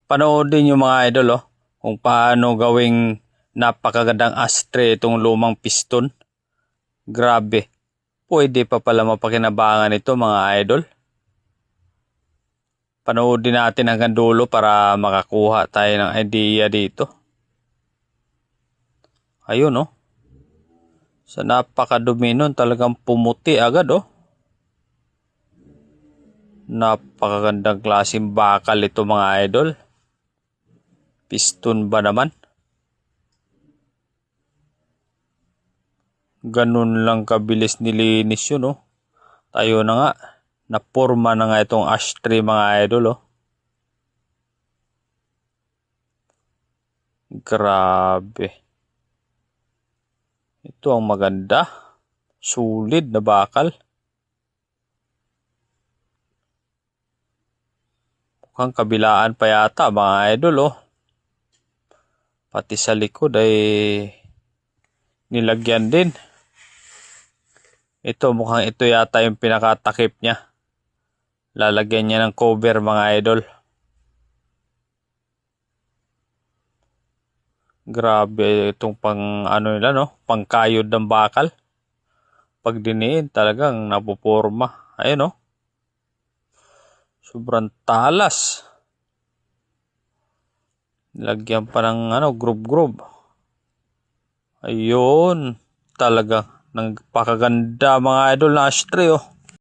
Panoodin yung mga idol kung paano gawing napakagandang ashtray itong lumang piston. Grabe. Pwede pa pala mapakinabangan ito mga idol. Panoodin natin hanggang dulo para makakuha tayo ng idea dito. Ayun sa napakadumi nun talagang pumuti agad Napakagandang klaseng bakal ito mga idol. Piston ba naman? Ganun lang kabilis nilinis yun Tayo na nga. Naporma na nga itong ashtray mga idol Grabe. Ito ang maganda. Sulit na bakal. Mukhang kabilaan pa yata mga idol Pati sa likod ay nilagyan din. Ito mukhang ito yata yung pinakatakip niya. Lalagyan niya ng cover mga idol. Grabe itong pang nila pangkayod ng bakal. Pag diniin talagang napuporma. Ayun Sobrang talas. Lagyan pa ng groove. Ayun. Talaga nagpakaganda mga idol na ashtray